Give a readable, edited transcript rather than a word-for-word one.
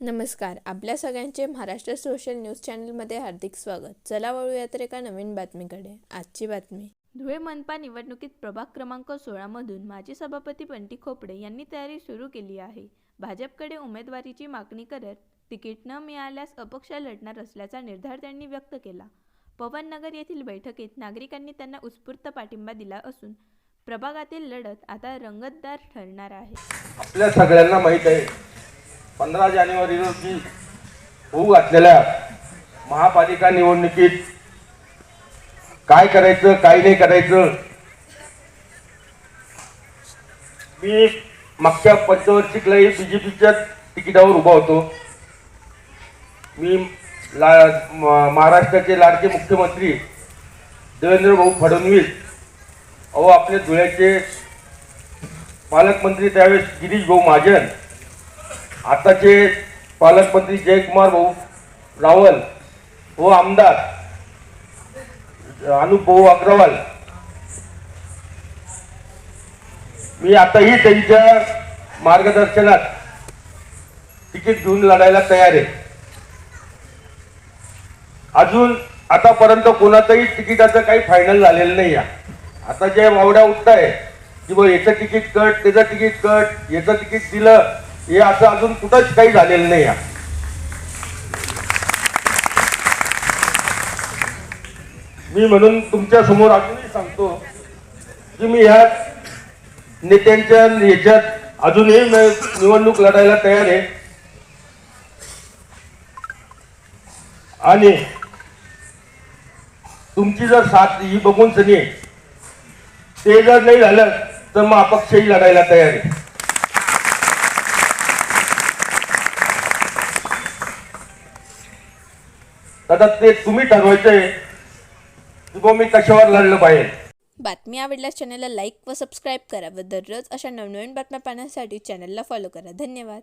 नमस्कार. आपल्या सगळ्यांचे महाराष्ट्र सोशल न्यूज चॅनलमध्ये हार्दिक स्वागत. चला वळूया तर एका नवीन बातमीकडे. आजची बातमी. धुळे मनपा निवडणुकीत प्रभाग क्रमांक 16 मधून माजी सभापती बंटी खोपडे यांनी तयारी सुरू केली आहे. भाजपकडे उमेदवारीची मागणी करत तिकीट न मिळाल्यास अपक्ष लढणार असल्याचा निर्धार त्यांनी व्यक्त केला. पवननगर येथील बैठकीत नागरिकांनी त्यांना उत्स्फूर्त पाठिंबा दिला असून प्रभागातील लढत आता रंगतदार ठरणार आहे. आपल्या सगळ्यांना माहीत आहे 15 जानेवारी रोजी होऊ घातलेल्या महापालिका निवडणुकीत काय करायचं काय नाही करायचं. मी मागच्या पंचवार्षिकलाही बीजेपीच्या तिकिटावर उभा होतो. मी महाराष्ट्राचे लाडके मुख्यमंत्री देवेंद्र भाऊ फडणवीस आपले धुळ्याचे पालकमंत्री त्यावेळेस गिरीश भाऊ महाजन, आताचे पालकमंत्री जयकुमार भाऊ रावल व आमदार अनुप भाऊ अग्रवाल, मी आताही त्यांच्या मार्गदर्शनात तिकीट घेऊन लढायला तयार आहे. अजून आतापर्यंत कोणाचंही तिकिटाचं काही फायनल झालेलं नाही आहे. आता जे वावड्या उठताय की बघ याचं तिकीट कट, त्याचं तिकीट कट, याचं तिकीट दिलं, हे असं अजून कुठंच काही झालेलं नाही आहे. मी म्हणून तुमच्या समोर अजूनही सांगतो की मी ह्या नेत्यांच्या ह्याच्यात अजूनही निवडणूक लढायला तयार आहे. आणि तुमची जर साथ ही बघून सनी ते जर नाही झालं तर मग अपक्षही लढायला तयार आहे. आता ते तुम्ही ठरवायचंय की मी कशावर लढलं पाहिजे. बातमी आवडल्यास चॅनलला लाईक व सबस्क्राईब करा व दररोज अशा नवनवीन बातम्या पाहण्यासाठी चॅनलला फॉलो करा. धन्यवाद.